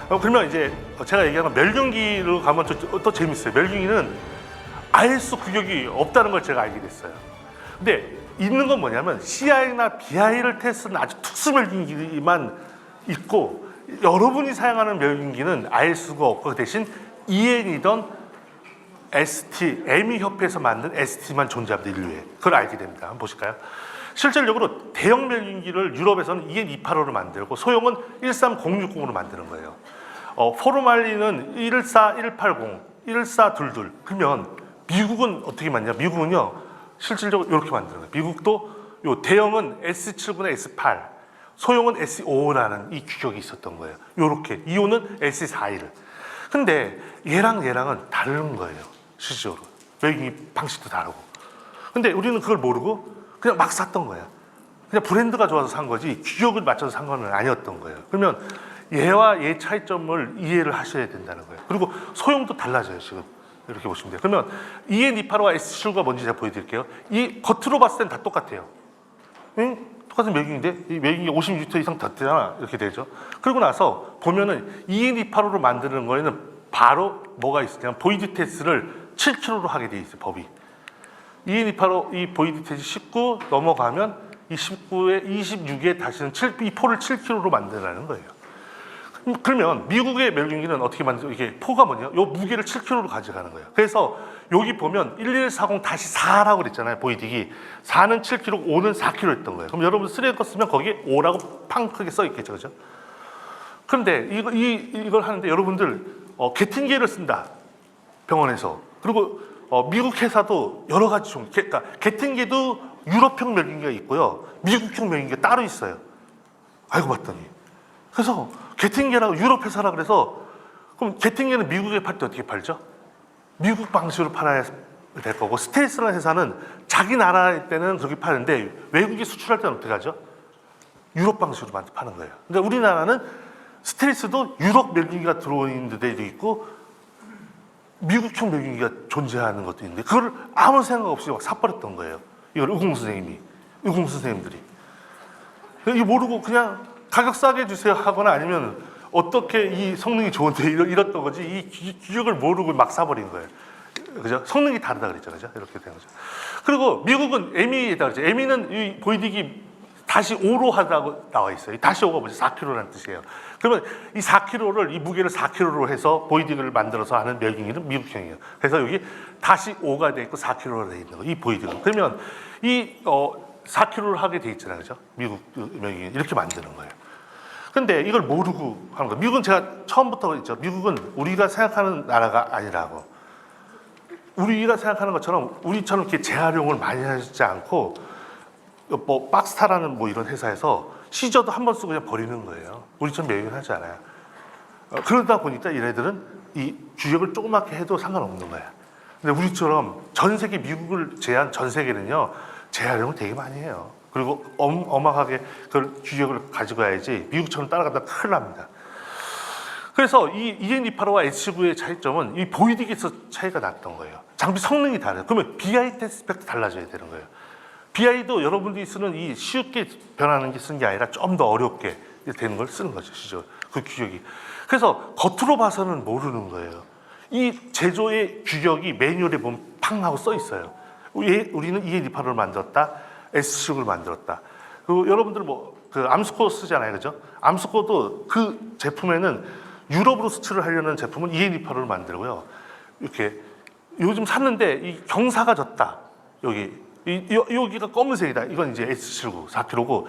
그러면 이제 제가 얘기하는 멸균기로 가면 또 재밌어요. 멸균기는 IS 규격이 없다는 걸 제가 알게 됐어요. 근데 있는 건 뭐냐면 CI나 BI를 테스트는 아주 특수 멸균기만 있고 여러분이 사용하는 멸균기는 IS가 없고 그 대신 EN이던 ST, ME 협회에서 만든 ST만 존재합니다. 인류에. 그걸 알게 됩니다. 한번 보실까요? 실질적으로 대형 멸균기를 유럽에서는 EN285로 만들고 소형은 13060으로 만드는 거예요. 포르말린은 14180, 14222. 그러면 미국은 어떻게 만드냐? 미국은요, 실질적으로 이렇게 만드는 거예요. 미국도 요 대형은 S79나 S8, 소형은 S55라는 이 규격이 있었던 거예요. 요렇게. 이호는 S41. 근데 얘랑은 다른 거예요. 실질적으로. 멸균기 방식도 다르고. 근데 우리는 그걸 모르고 그냥 막 샀던 거야. 그냥 브랜드가 좋아서 산 거지 규격을 맞춰서 산 건 아니었던 거예요. 그러면 얘와 얘 차이점을 이해를 하셔야 된다는 거예요. 그리고 소형도 달라져요. 지금 이렇게 보시면 돼요. 그러면 EN285와 S7가 뭔지 제가 보여드릴게요. 이 겉으로 봤을 땐 다 똑같아요. 응? 똑같은 멸균인데 이 멸균이 50리터 이상 닿잖아. 이렇게 되죠. 그러고 나서 보면은 EN285로 만드는 거에는 바로 뭐가 있으냐면 보이드 테스트를 7kg로 하게 돼 있어요. 법이. EN285 이 보이드 테스트 19 넘어가면 이 19에 26에 다시는 이 포를 7kg로 만드라는 거예요. 그러면 미국의 멸균기는 어떻게 만들죠? 이게 포가 뭐냐? 요 무게를 7kg로 가져가는 거예요. 그래서 여기 보면 1140-4라고 그랬잖아요. 보이딩이 4는 7kg, 5는 4kg였던 거예요. 그럼 여러분 쓰레기 거 쓰면 거기에 5라고 팡 크게 써 있겠죠, 그죠? 그런데 이걸 하는데 여러분들 게틴게를 쓴다 병원에서. 그리고 미국 회사도 여러 가지 종류. 그러니까 게틴게도 유럽형 멸균기가 있고요, 미국형 멸균기가 따로 있어요. 알고 봤더니. 그래서 게틴게라고 유럽 회사라 그래서 그럼 게틴게는 미국에 팔 때 어떻게 팔죠? 미국 방식으로 팔아야 될 거고 스테이스라는 회사는 자기 나라 때는 그렇게 파는데 외국에 수출할 때는 어떻게 하죠? 유럽 방식으로 파는 거예요. 근데 우리나라는 스테이스도 유럽 멸균기가 들어오는 데도 있고 미국형 멸균기가 존재하는 것도 있는데 그걸 아무 생각 없이 막 사버렸던 거예요. 이걸 의공 선생님들이. 이거 모르고 그냥 가격 싸게 주세요 하거나 아니면 어떻게 이 성능이 좋은데 이랬던 거지 이 규격을 모르고 막 사버린 거예요. 그죠? 성능이 다르다 그랬죠. 그죠? 이렇게 된 거죠. 그리고 미국은 ME다 그랬죠. ME는 이 보이딩이 다시 5로 하다고 나와 있어요. 다시 5가 뭐죠? 4kg라는 뜻이에요. 그러면 이 4kg를 이 무게를 4kg로 해서 보이딩을 만들어서 하는 멸균기는 미국형이에요. 그래서 여기 다시 5가 돼 있고 4kg로 돼 있는 거. 이 보이딩은. 그러면 이 4kg를 하게 돼 있잖아요. 그죠? 미국 멸균기 이렇게 만드는 거예요. 근데 이걸 모르고 하는 거예요. 미국은 제가 처음부터 그랬죠. 미국은 우리가 생각하는 나라가 아니라고. 우리가 생각하는 것처럼 우리처럼 이렇게 재활용을 많이 하지 않고 뭐 박스타라는 뭐 이런 회사에서 시저도 한 번 쓰고 그냥 버리는 거예요. 우리처럼 멸균하지 않아요. 그러다 보니까 얘네들은 이 규격을 조그맣게 해도 상관없는 거예요. 근데 우리처럼 전 세계 미국을 제한 전 세계는요 재활용을 되게 많이 해요. 그리고 엄하게 그 규격을 가지고 가야지 미국처럼 따라가다 큰일 납니다. 그래서 이 EN285와 S9의 차이점은 이 보이딩에서 차이가 났던 거예요. 장비 성능이 다르요. 그러면 BI 테스트 스펙도 달라져야 되는 거예요. BI도 여러분들이 쓰는 이 쉽게 변하는 게 쓰는 게 아니라 좀 더 어렵게 되는 걸 쓰는 거죠. 시죠. 그 규격이. 그래서 겉으로 봐서는 모르는 거예요. 이 제조의 규격이 매뉴얼에 보면 팡 하고 써 있어요. 우리는 EN285를 만들었다. S6을 만들었다. 그리고 여러분들 그 암스코 쓰잖아요. 그죠? 암스코도 그 제품에는 유럽으로 수출을 하려는 제품은 EN285를 만들고요. 이렇게 요즘 샀는데 이 경사가 졌다. 여기가 검은색이다. 이건 이제 S79 4kg고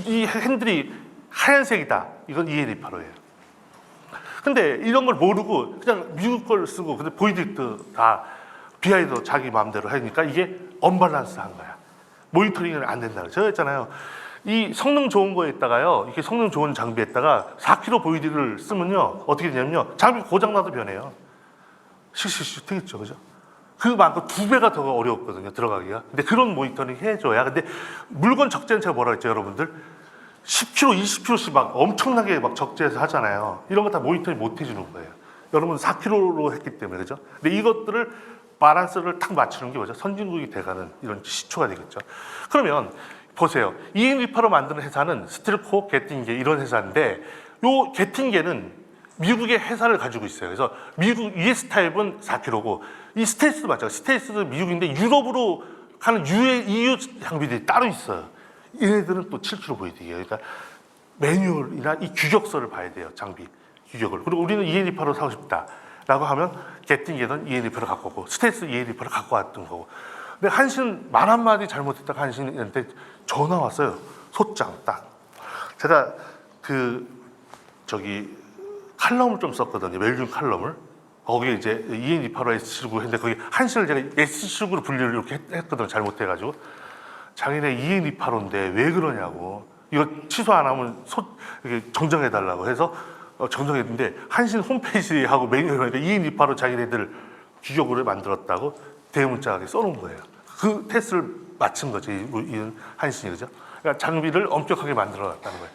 이 핸들이 하얀색이다. 이건 EN285예요. 근데 이런 걸 모르고 그냥 미국 걸 쓰고 근데 보이드도 다 BI도 자기 마음대로 하니까 이게 언밸런스한 거야. 모니터링은 안 된다. 제가 했잖아요. 이 성능 좋은 거에다가요, 이렇게 성능 좋은 장비에다가 4kg 보이드를 쓰면요, 어떻게 되냐면요, 장비 고장나도 변해요. 씩씩씩 되겠죠, 그죠? 그만큼 2배가 더 어려웠거든요, 들어가기가. 근데 그런 모니터링 해줘야. 근데 물건 적재는 제가 뭐라 했죠, 여러분들? 10kg, 20kg씩 막 엄청나게 막 적재해서 하잖아요. 이런 거 다 모니터링 못 해주는 거예요. 여러분 4kg로 했기 때문에, 그죠? 근데 이것들을 바란스를 탁 맞추는 게 뭐죠? 선진국이 돼가는 이런 시초가 되겠죠. 그러면 보세요. EN285 만드는 회사는 스틸코, 게틴게 이런 회사인데 요 게틴게는 미국의 회사를 가지고 있어요. 그래서 미국 US 타입은 4kg고 이 스텔스도 마찬가지. 스텔스도 미국인데 유럽으로 가는 EU 장비들이 따로 있어요. 얘네들은 또 7kg 보이드예요. 그러니까 매뉴얼이나 이 규격서를 봐야 돼요. 장비 규격을. 그리고 우리는 EN28로 사고 싶다라고 하면 게팅게는 EN28을 갖고 오고 스텔스 EN28을 갖고 왔던 거고. 근데 한신 말 한마디 잘못했다가 한신한테 전화 왔어요. 소장 딱. 제가 칼럼을 좀 썼거든요. 멜균 칼럼을. 거기에 이제 EN28로 S79 했는데 거기 한신을 제가 S79로 분류를 이렇게 했거든요. 잘못해가지고. 자기네 EN28호인데 왜 그러냐고. 이거 취소 안 하면 정정해달라고 해서 정정했는데 한신 홈페이지하고 매뉴얼에 EN28호 자기네들 규격으로 만들었다고 대문짝하게 써놓은 거예요. 그 테스트를 마친 거죠. 이 한신이. 그죠? 그러니까 장비를 엄격하게 만들어놨다는 거예요.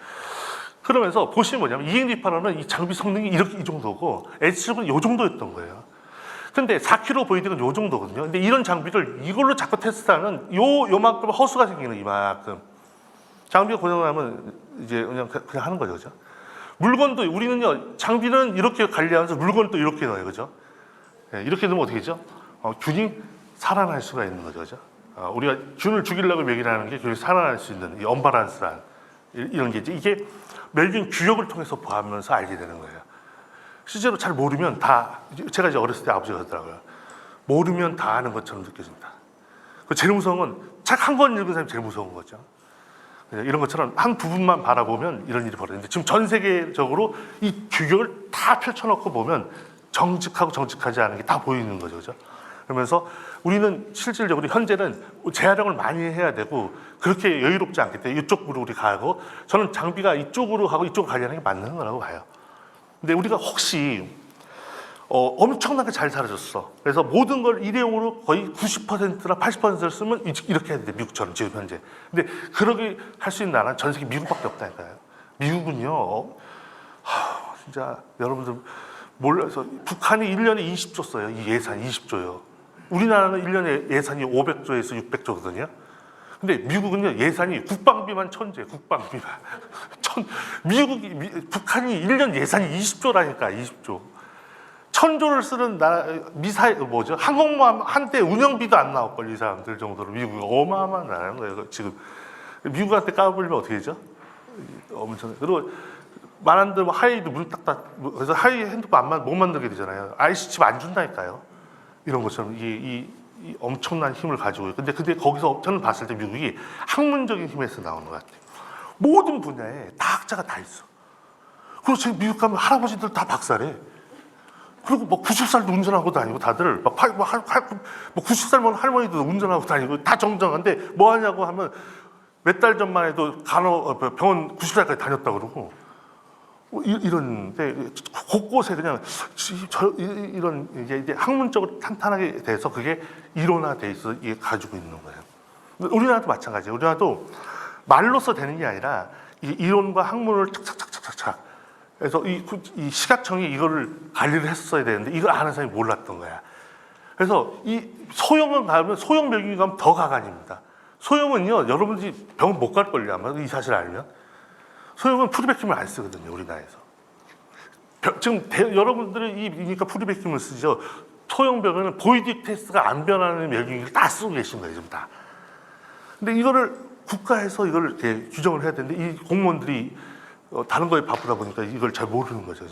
그러면서 보시면 뭐냐면 EN28호는 이 장비 성능이 이 정도고 S79는 이 정도였던 거예요. 근데 4kg 보이드는 이 정도거든요. 근데 이런 장비를 이걸로 자꾸 테스트하면 요만큼 허수가 생기는 이만큼. 장비가 고장나면 이제 그냥 하는 거죠. 그죠? 물건도 우리는요, 장비는 이렇게 관리하면서 물건은 또 이렇게 넣어요. 그죠? 네, 이렇게 넣으면 어떻게 되죠? 균이 살아날 수가 있는 거죠. 그죠? 우리가 균을 죽이려고 먹이라는 게 균이 살아날 수 있는 이 언바란스란 이런 게 이게 멜균 규격을 통해서 보면서 알게 되는 거예요. 실제로 잘 모르면 다, 제가 이제 어렸을 때 아버지가 그러더라고요. 모르면 다 아는 것처럼 느껴진다. 제일 무서운 건 책 한 권 읽은 사람이 제일 무서운 거죠. 이런 것처럼 한 부분만 바라보면 이런 일이 벌어지는데 지금 전 세계적으로 이 규격을 다 펼쳐놓고 보면 정직하고 정직하지 않은 게 다 보이는 거죠. 그죠? 그러면서 우리는 실질적으로 현재는 재활용을 많이 해야 되고 그렇게 여유롭지 않기 때문에 이쪽으로 우리 가고 저는 장비가 이쪽으로 가고 이쪽으로 가려는 게 맞는 거라고 봐요. 근데 우리가 혹시 엄청나게 잘 사라졌어. 그래서 모든 걸 일회용으로 거의 90%나 80%를 쓰면 이렇게 해야 돼. 미국처럼 지금 현재. 근데 그러게 할 수 있는 나라는 전 세계 미국밖에 없다니까요. 미국은요. 진짜 여러분들 몰라서 북한이 1년에 20조 써요. 이 예산 20조요. 우리나라는 1년에 예산이 500조에서 600조거든요. 근데 미국은요 예산이 국방비만 1000조예요. 국방비만. 북한이 1년 예산이 20조라니까 20조. 1000조를 쓰는 미사일 항공모함 한 대 운영비도 안 나올걸 이 사람들 정도로 미국이 어마어마한 나라는 거예요. 지금 미국한테 까불면 어떻게 되죠? 엄청. 그리고 말한 대로 하이도 문 딱딱 그래서 하이 핸드폰 못 만들게 되잖아요. IC칩 안 준다니까요. 이런 것처럼 이 엄청난 힘을 가지고 있고 근데 거기서 저는 봤을 때 미국이 학문적인 힘에서 나오는 것 같아요. 모든 분야에 다 학자가 다 있어. 그리고 지금 미국 가면 할아버지들 다 박사래. 그리고 90살도 운전하고 다니고 다들 90살 먹은 할머니도 운전하고 다니고 다 정정한데 뭐 하냐고 하면 몇 달 전만 해도 병원 90살까지 다녔다 그러고 이런데 곳곳에 그냥 이런 이제 학문적으로 탄탄하게 돼서 그게 이론화돼 있어 이게 가지고 있는 거예요. 우리나라도 마찬가지예요. 우리나라도 말로써 되는 게 아니라 이론과 학문을 착착착착착 그래서 이 시각청이 이거를 관리를 했어야 되는데 이걸 아는 사람이 몰랐던 거야. 그래서 이 소형은 가면 소형 멜균이 가면 더 가관입니다. 소형은요 여러분들이 병원 못 갈걸요 아마 이 사실 알면. 소형은 프리백힘을 안 쓰거든요 우리나라에서. 지금 여러분들이 그러니까 프리백힘을 쓰죠. 소형 병원은 보이드 테스트가 안 변하는 멜균을 다 쓰고 계신 거예요 지금 다. 근데 이거를 국가에서 이걸 이렇게 규정을 해야 되는데 이 공무원들이 다른 거에 바쁘다 보니까 이걸 잘 모르는 거죠.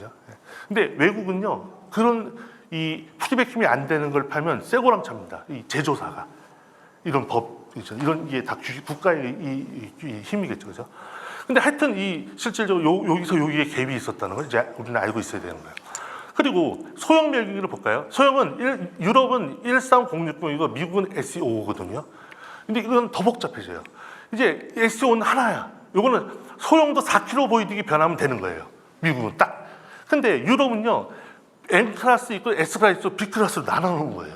근데 외국은요, 그런 이 프리백힘이 안 되는 걸 팔면 쇠고랑 찹니다. 이 제조사가. 이런 법, 이런 게 다 국가의 이 힘이겠죠. 그죠? 근데 하여튼 실질적으로 여기서 여기에 갭이 있었다는 걸 이제 우리는 알고 있어야 되는 거예요. 그리고 소형 멜균을 볼까요? 소형은 유럽은 13060이고 미국은 SE5거든요. 근데 이건 더 복잡해져요. 이제 SE5는 하나야. 요거는 소형도 4kg 보이드기 변하면 되는 거예요. 미국은 딱. 근데 유럽은요, N클래스 있고 S클래스 있고 B클래스로 나눠놓은 거예요.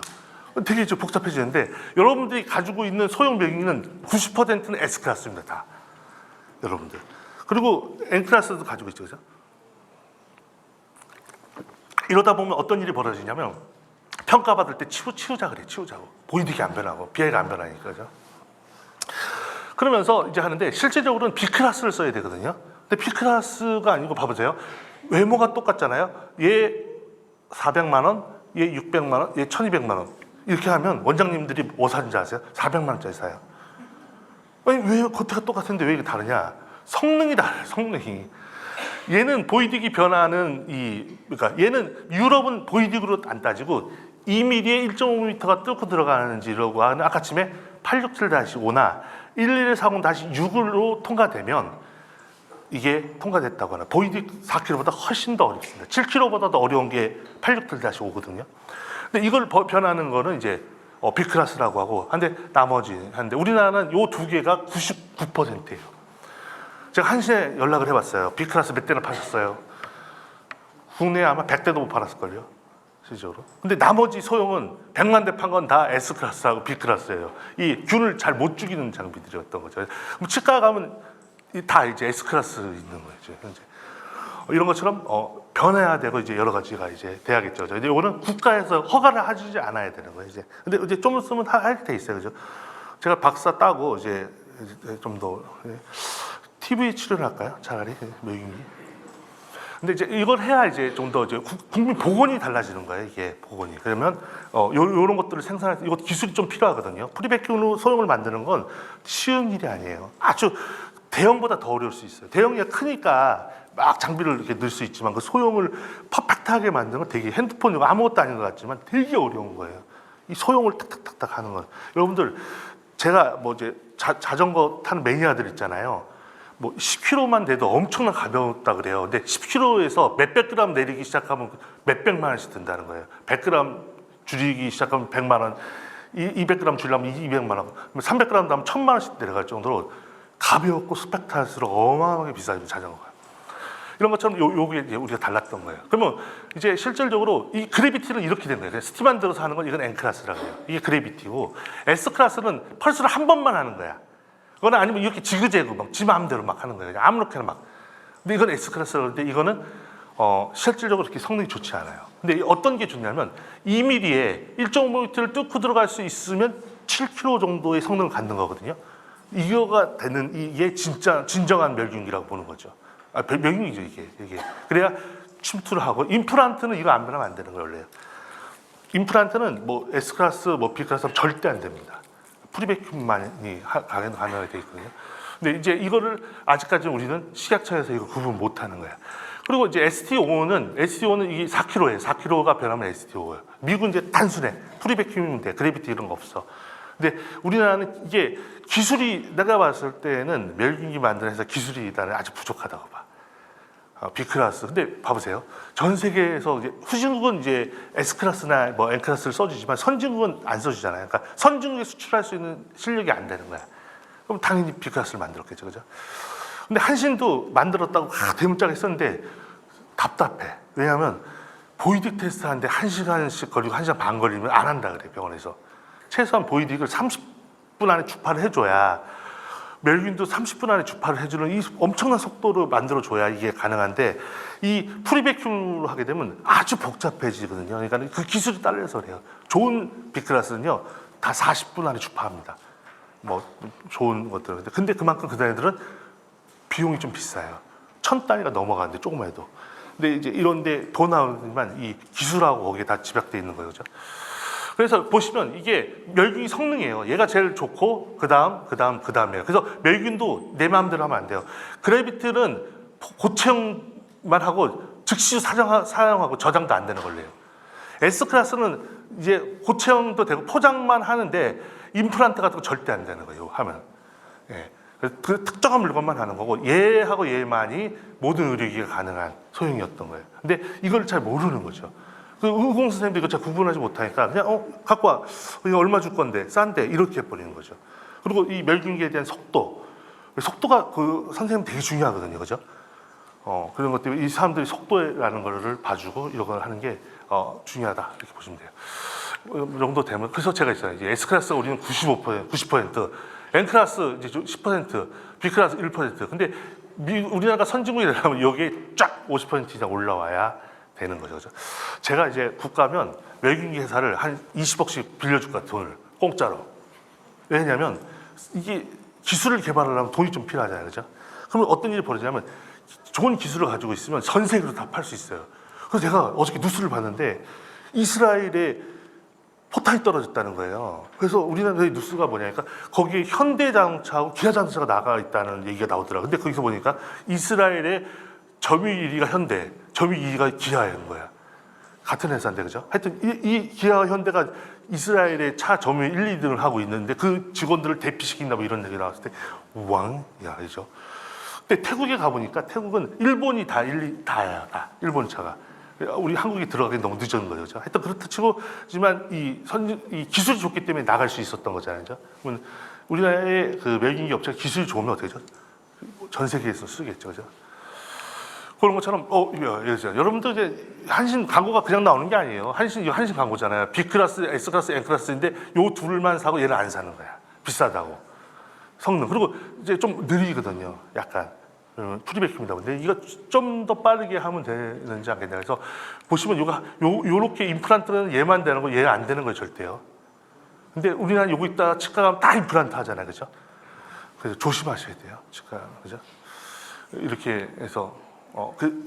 되게 좀 복잡해지는데, 여러분들이 가지고 있는 소형 멜균은 90%는 S클래스입니다, 다. 여러분들. 그리고 N클래스도 가지고 있죠, 그죠? 이러다 보면 어떤 일이 벌어지냐면, 평가받을 때 치우자 그래, 치우자고. 보이드기 안 변하고, BI가 안 변하니까, 그죠? 그러면서 이제 하는데 실제적으로는 B클래스를 써야 되거든요. 근데 B클래스가 아니고 봐보세요. 외모가 똑같잖아요. 얘 400만 원, 얘 600만 원, 얘 1200만 원. 이렇게 하면 원장님들이 뭐 사는지 아세요? 400만 원짜리 사요. 아니 왜 겉에가 똑같은데 왜 이게 다르냐? 성능이 달라요. 성능이. 얘는 보이딕이 변하는 그러니까 얘는 유럽은 보이딕으로 안 따지고 2mm에 1.5m가 뚫고 들어가는지라고 하는 아까 침에 867-5나 11140-6으로 통과되면 이게 통과됐다고 하나. 보이딕 4kg보다 훨씬 더 어렵습니다. 7kg보다 더 어려운 게 867-5거든요. 근데 이걸 변하는 거는 이제 B클래스라고 하고 한데 나머지 한데 우리나라는 요 두 개가 99%예요. 제가 한시에 연락을 해봤어요. B클래스 몇 대나 파셨어요? 국내에 아마 100대도 못 팔았을걸요. 실제로. 근데 나머지 소형은 100만 대 판 건 다 S클래스하고 B클래스예요. 이 균을 잘 못 죽이는 장비들이었던 거죠. 그럼 치과 가면 다 이제 S클래스 있는 거죠. 현재. 이런 것처럼 변해야 되고 이제 여러 가지가 이제 돼야겠죠. 이제 이거는 국가에서 허가를 해주지 않아야 되는 거예요. 이제. 근데 이제 좀 있으면 하게 돼 있어요. 그죠? 제가 박사 따고 이제 좀 더 TV 치료를 할까요? 차라리 묘균기. 근데 이제 이걸 해야 이제 좀 더 이제 국민 보건이 달라지는 거예요. 이게 보건이. 그러면 요런 것들을 생산할 때 이것 기술이 좀 필요하거든요. 프리백균으로 소형을 만드는 건 쉬운 일이 아니에요. 아주 대형보다 더 어려울 수 있어요. 대형이 크니까 막 장비를 이렇게 넣을 수 있지만 그 소형을 퍼펙트하게 만드는 건 되게 핸드폰이고 아무것도 아닌 것 같지만 되게 어려운 거예요. 이 소형을 탁탁탁탁 하는 건. 여러분들 제가 뭐 이제 자전거 타는 매니아들 있잖아요. 뭐 10kg만 돼도 엄청나 가벼웠다 그래요. 근데 10kg에서 몇백 그램 내리기 시작하면 몇백만 원씩 든다는 거예요. 100g 줄이기 시작하면 100만 원, 200g 줄이려면 200만 원, 300g 하면 1000만 원씩 내려갈 정도로 가벼웠고 스펙타스로 어마어마하게 비싸요, 자전거가. 이런 것처럼 요게 이제 우리가 달랐던 거예요. 그러면 이제 실질적으로 이 그래비티는 이렇게 된 거예요. 스티만 들어서 하는 건 이건 N클래스라고 해요. 이게 그래비티고 S클래스는 펄스를 한 번만 하는 거야. 그거는 아니면 이렇게 지그재그 막 지 마음대로 막 하는 거예요. 아무렇게나 막. 근데 이건 S클래스라는데 이거는 실질적으로 그렇게 성능이 좋지 않아요. 근데 어떤 게 좋냐면 2mm에 1.5m를 뚫고 들어갈 수 있으면 7kg 정도의 성능을 갖는 거거든요. 이거가 되는 이게 진정한 멸균기라고 보는 거죠. 멸균기죠 이게. 그래야 침투를 하고 임플란트는 이거 안 변하면 안 되는 거예요 원래. 임플란트는 뭐 S클래스, 뭐 B클래스 절대 안 됩니다. 프리백균만이 가능하게 돼 있거든요. 근데 이제 이거를 아직까지 우리는 식약처에서 이거 구분 못 하는 거야. 그리고 이제 ST5는 이게 4kg예요. 4kg가 변하면 ST5예요. 미국은 이제 단순해. 프리백균이면 돼. 그래비티 이런 거 없어. 근데 우리나라는 이게 기술이 내가 봤을 때는 멸균기 만드는 회사 기술이 일단 아직 부족하다고 봐. B클래스. 근데 봐보세요. 전 세계에서 이제 후진국은 이제 S클래스나 뭐 N클래스를 써주지만 선진국은 안 써주잖아요. 그러니까 선진국에 수출할 수 있는 실력이 안 되는 거야. 그럼 당연히 B클래스를 만들었겠죠. 그죠? 근데 한신도 만들었다고 대문짝에 썼는데 답답해. 왜냐하면 보이딕 테스트 하는데 1시간씩 걸리고 1시간 반 걸리면 안 한다 그래, 병원에서. 최소한 보이딕을 30분 안에 주파를 해줘야 멸균도 30분 안에 주파를 해주는 이 엄청난 속도로 만들어줘야 이게 가능한데 이 프리백균으로 하게 되면 아주 복잡해지거든요. 그러니까 그 기술이 딸려서 그래요. 좋은 B클래스는요 다 40분 안에 주파합니다. 뭐 좋은 것들은. 근데 그만큼 그 애들은 비용이 좀 비싸요. 1000단위가 넘어가는데 조금만 해도. 근데 이제 이런데 더 나오지만 이 기술하고 거기에 다 집약돼 있는 거죠. 그래서 보시면 이게 멸균이 성능이에요. 얘가 제일 좋고 그다음이에요. 그래서 멸균도 내 마음대로 하면 안 돼요. 그래비티는 고체형만 하고 즉시 사용하고 저장도 안 되는 걸로요. S클래스는 이제 고체형도 되고 포장만 하는데 임플란트 같은 거 절대 안 되는 거예요. 하면. 예. 그 특정한 물건만 하는 거고 얘하고 얘만이 모든 의료기가 가능한 소형이었던 거예요. 근데 이걸 잘 모르는 거죠. 그 의공 선생님도 이거 잘 구분하지 못하니까 그냥 갖고 와. 이거 얼마 줄 건데 싼데 이렇게 해버리는 거죠. 그리고 이 멸균기에 대한 속도가 그 선생님 되게 중요하거든요. 그죠? 그런 것 때문에 이 사람들이 속도라는 거를 봐주고 이런 걸 하는 게 중요하다 이렇게 보시면 돼요. 이 정도 되면 그래서 제가 있어요. 이제 S클래스 우리는 95%, 90%, N클래스 이제 10%, B클래스 1%. 근데 우리나라가 선진국이 되려면 여기에 쫙 50% 이상 올라와야 되는 거죠. 제가 이제 국가면 멸균기 회사를 한 20억씩 빌려줄 것 같아요. 돈을 공짜로. 왜냐하면 이게 기술을 개발하려면 돈이 좀 필요하잖아요. 그죠? 그러면 어떤 일이 벌어지냐면 좋은 기술을 가지고 있으면 전 세계로 다 팔 수 있어요. 그래서 제가 어저께 뉴스를 봤는데 이스라엘에 포탄이 떨어졌다는 거예요. 그래서 우리나라의 뉴스가 뭐냐니까 거기에 현대자동차하고 기아자동차가 나가 있다는 얘기가 나오더라고요. 근데 거기서 보니까 이스라엘의 점유율 1위가 현대, 점유율 2위가 기아인 거야. 같은 회사인데, 그죠? 하여튼 이 기아와 현대가 이스라엘의 차 점유율 1, 2등을 하고 있는데 그 직원들을 대피시킨다 뭐 이런 얘기 나왔을 때 왕이야, 그죠? 근데 태국에 가보니까 태국은 일본이 다 다야, 다. 일본 차가. 우리 한국에 들어가기 너무 늦은 거죠. 그죠? 하여튼 그렇다 치고지만 이 기술이 좋기 때문에 나갈 수 있었던 거잖아요. 그죠? 그러면 우리나라의 그 멸균기 업체가 기술이 좋으면 어떻게 되죠? 전 세계에서 쓰겠죠. 그죠? 그런 것처럼 여러분들 이제 한신 광고가 그냥 나오는 게 아니에요. 한신 광고잖아요. B클래스, S클래스, N클래스인데 요 둘만 사고 얘를 안 사는 거야. 비싸다고. 성능. 그리고 이제 좀 느리거든요. 약간. 프리백입니다. 근데 이거 좀 더 빠르게 하면 되는지 않겠냐. 그래서 보시면 요렇게 임플란트는 얘만 되는 거, 얘 안 되는 거예요, 절대요. 근데 우리나라 요거 있다가 치과 가면 다 임플란트 하잖아요. 그죠? 그래서 조심하셔야 돼요. 치과. 그죠? 이렇게 해서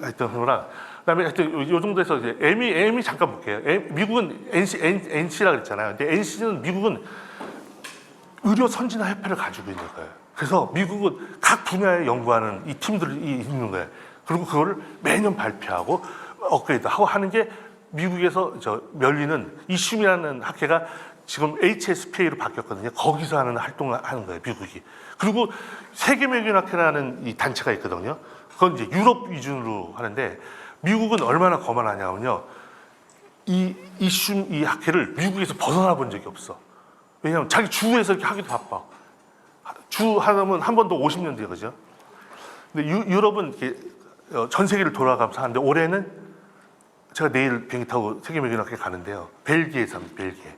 하여튼 그거랑 그다음에 하여튼 요 정도에서 이제 M이 잠깐 볼게요. 미국은 NC라 그랬잖아요. 근데 NC는 미국은 의료 선진화 협회를 가지고 있는 거예요. 그래서 미국은 각 분야에 연구하는 이 팀들이 있는 거예요. 그리고 그거를 매년 발표하고 업그레이드하고 하는 게 미국에서 멸리는 이슈미라는 학회가 지금 HSPA로 바뀌었거든요. 거기서 하는 활동을 하는 거예요, 미국이. 그리고 세계멸균학회라는 이 단체가 있거든요. 그건 이제 유럽 위주로 하는데 미국은 얼마나 거만하냐면요. 이 학회를 미국에서 벗어나 본 적이 없어. 왜냐하면 자기 주에서 이렇게 하기도 바빠. 주 하면 한 번도 50년 뒤에, 그죠? 근데 유럽은 이렇게 전 세계를 돌아가면서 하는데 올해는 제가 내일 비행기 타고 세계멸균학회 가는데요. 벨기에에서 합니다, 벨기에.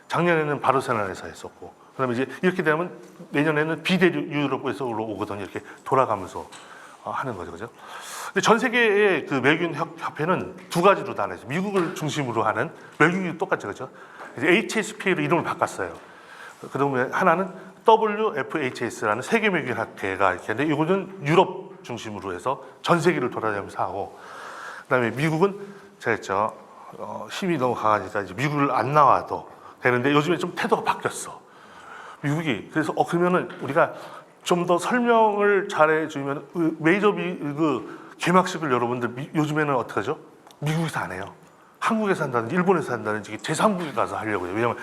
작년에는 바르셀로나에서 했었고, 그다음에 이제 이렇게 되면 내년에는 비대류 유럽에서 오거든요. 이렇게 돌아가면서 하는 거죠, 그죠? 근데 전 세계의 그 멸균 협회는 두 가지로 나눠서 미국을 중심으로 하는 멸균이 똑같죠, 그죠? 이제 HSPA로 이름을 바꿨어요. 그다음에 하나는 WFHS라는 세계멸균학회가 이렇게 하는데 이거는 유럽 중심으로 해서 전 세계를 돌아다니면서 하고, 그다음에 미국은 제가 했죠. 힘이 너무 강하니까 이제 미국을 안 나와도 되는데 요즘에 좀 태도가 바뀌었어. 미국이. 그래서 그러면은 우리가 좀 더 설명을 잘해주면 메이저 개막식을 여러분들 요즘에는 어떻게 하죠? 미국에서 안 해요. 한국에서 한다든지 일본에서 한다든지 제3국에 가서 하려고 해요. 왜냐하면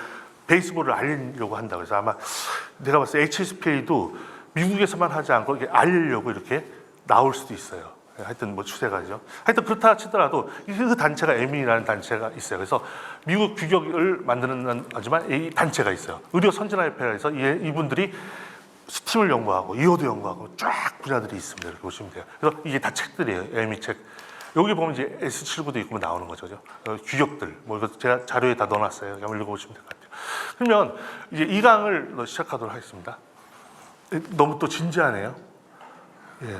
베이스볼을 알리려고 한다. 그래서 아마 내가 봤을 때 HSPA도 미국에서만 하지 않고 이렇게 알리려고 이렇게 나올 수도 있어요. 하여튼 뭐 추세가죠. 하여튼 그렇다 치더라도 그 단체가 M이라는 단체가 있어요. 그래서 미국 규격을 만드는 하지만 이 단체가 있어요. 의료 선진화협회가 있어 이분들이 스팀을 연구하고 이호도 연구하고 쫙 분야들이 있습니다. 이렇게 보시면 돼요. 그래서 이게 다 책들이에요. M이 책. 여기 보면 이제 S79도 있고 나오는 거죠. 규격들. 뭐 이거 제가 자료에 다 넣어놨어요. 한번 읽어보시면 될 것 같아요. 그러면 이제 2강을 시작하도록 하겠습니다. 너무 또 진지하네요. 예.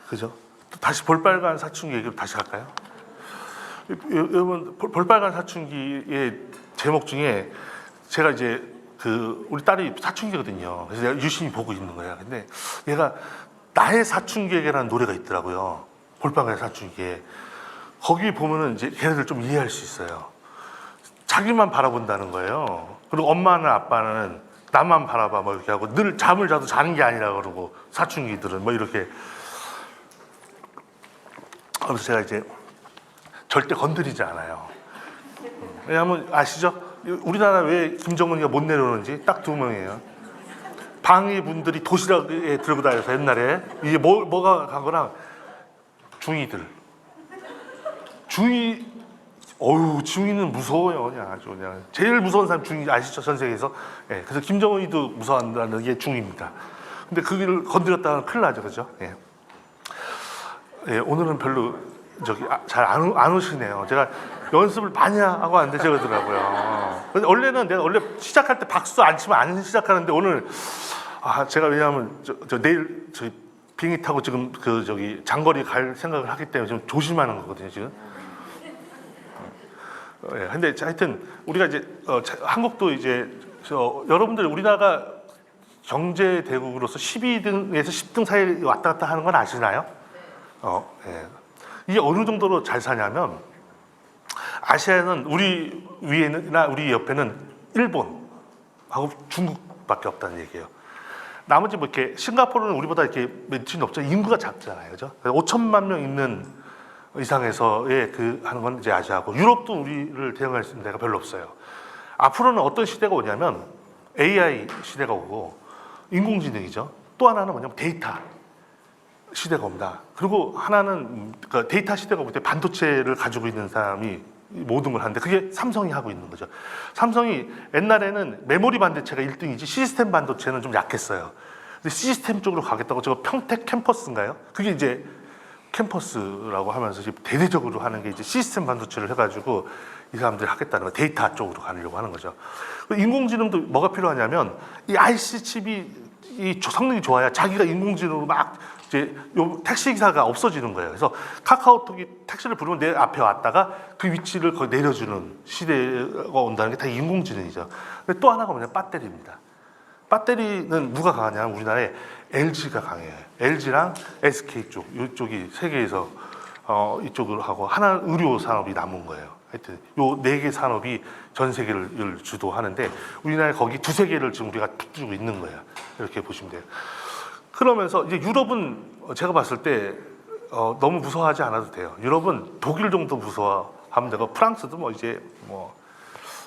그죠? 또 다시 볼빨간 사춘기 얘기로 다시 할까요? 여러분, 볼빨간 사춘기의 제목 중에 제가 이제 우리 딸이 사춘기거든요. 그래서 내가 유심히 보고 있는 거야. 근데 얘가 나의 사춘기에게라는 노래가 있더라고요. 볼빨간 사춘기에. 거기 보면은 이제 걔네들 좀 이해할 수 있어요. 자기만 바라본다는 거예요. 그리고 엄마나 아빠는 나만 바라봐 뭐 이렇게 하고 늘 잠을 자도 자는 게 아니라 그러고 사춘기들은 뭐 이렇게. 그래서 제가 이제 절대 건드리지 않아요. 왜냐하면 아시죠? 우리나라 왜 김정은이가 못 내려오는지 딱 두 명이에요. 방위 분들이 도시락에 들고 다녀서 옛날에 이게 뭐가 간 거랑 중이들. 중이는 무서워요. 그냥 아주 그냥 제일 무서운 사람 중이 아시죠? 전 세계에서. 예, 그래서 김정은이도 무서워한다는 게 중입니다. 근데 그걸 건드렸다면 큰일 나죠, 그죠? 예. 예, 오늘은 별로 잘 안 오시네요. 제가 연습을 많이 하고 왔는데 저러더라고요. 원래는 내가 원래 시작할 때 박수 안 치면 안 시작하는데 오늘 제가 왜냐하면 내일 비행기 타고 지금 장거리 갈 생각을 하기 때문에 좀 조심하는 거거든요 지금. 예, 근데 하여튼 우리가 이제 한국도 이제 여러분들 우리나라가 경제 대국으로서 12등에서 10등 사이에 왔다 갔다 하는 건 아시나요? 예. 이게 어느 정도로 잘 사냐면 아시아는 우리 위에나 우리 옆에는 일본하고 중국밖에 없다는 얘기예요. 나머지 뭐 이렇게 싱가포르는 우리보다 이렇게 매출이 높죠. 인구가 작잖아요, 그죠? 5천만 명 있는 이상에서의 그 하는 건 이제 아시아고, 유럽도 우리를 대응할 수 있는 데가 별로 없어요. 앞으로는 어떤 시대가 오냐면 AI 시대가 오고 인공지능이죠. 또 하나는 뭐냐면 데이터 시대가 옵니다. 그리고 하나는 그러니까 데이터 시대가 올 때 반도체를 가지고 있는 사람이 모든 걸 하는데 그게 삼성이 하고 있는 거죠. 삼성이 옛날에는 메모리 반도체가 1등이지 시스템 반도체는 좀 약했어요. 근데 시스템 쪽으로 가겠다고 저거 평택 캠퍼스인가요? 그게 이제 캠퍼스라고 하면서 지금 대대적으로 하는 게 이제 시스템 반도체를 해가지고 이 사람들이 하겠다는 거, 데이터 쪽으로 가려고 하는 거죠. 인공지능도 뭐가 필요하냐면 이 IC 칩이 이 성능이 좋아야 자기가 인공지능으로 막 이제 요 택시 기사가 없어지는 거예요. 그래서 카카오톡이 택시를 부르면 내 앞에 왔다가 그 위치를 거의 내려주는 시대가 온다는 게 다 인공지능이죠. 근데 또 하나가 뭐냐, 배터리입니다. 배터리는 누가 강하냐면 우리나라에 LG가 강해요. LG랑 SK 쪽, 이쪽이 세계에서 이쪽으로 하고 하나 의료 산업이 남은 거예요. 하여튼 요 네 개 산업이 전 세계를 주도하는데 우리나라 거기 두세 개를 지금 우리가 툭 주고 있는 거예요. 이렇게 보시면 돼요. 그러면서 이제 유럽은 제가 봤을 때 너무 무서워하지 않아도 돼요. 유럽은 독일 정도 무서워하면 되고 프랑스도 뭐 이제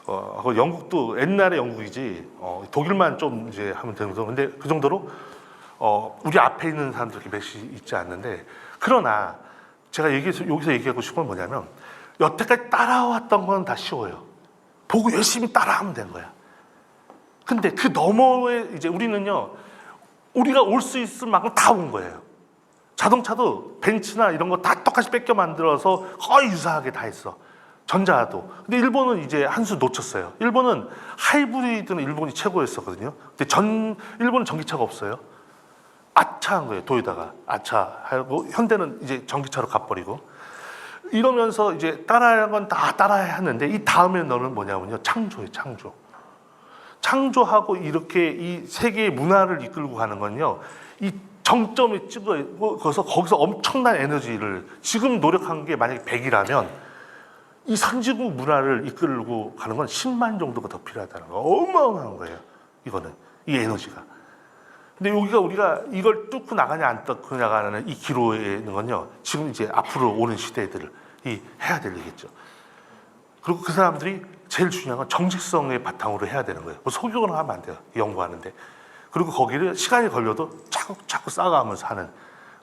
하고 영국도 옛날에 영국이지 독일만 좀 이제 하면 되는 거. 근데 그 정도로 우리 앞에 있는 사람들 이렇게 몇이 있지 않는데, 그러나 제가 여기서 얘기하고 싶은 건 뭐냐면 여태까지 따라왔던 건 다 쉬워요. 보고 열심히 따라하면 되는 거야. 근데 그 너머에 이제 우리는요, 우리가 올 수 있을 만큼 다 온 거예요. 자동차도 벤츠나 이런 거 다 똑같이 뺏겨 만들어서 거의 유사하게 다 했어. 전자도. 근데 일본은 이제 한 수 놓쳤어요. 일본은 하이브리드는 일본이 최고였었거든요. 근데 일본은 전기차가 없어요. 아차한 거예요. 도요타가 아차하고 현대는 이제 전기차로 가버리고 이러면서 이제 따라야 건 다 따라야 하는데 이 다음에 너는 뭐냐면요, 창조예요. 창조하고 이렇게 이 세계의 문화를 이끌고 가는 건요, 이 정점에 거기서 엄청난 에너지를 지금 노력한 게 만약에 100이라면 이 선진국 문화를 이끌고 가는 건 10만 정도가 더 필요하다는 거. 어마어마한 거예요. 이거는 이 에너지가. 근데 여기가 우리가 이걸 뚫고 나가냐 안 뚫고 나가는 이 기로에 있는 건요, 지금 이제 앞으로 오는 시대들이 해야 될 얘기겠죠. 그리고 그 사람들이 제일 중요한 건 정직성의 바탕으로 해야 되는 거예요. 뭐 소규모로 하면 안 돼요. 연구하는데. 그리고 거기를 시간이 걸려도 자꾸 쌓아가면서 하는.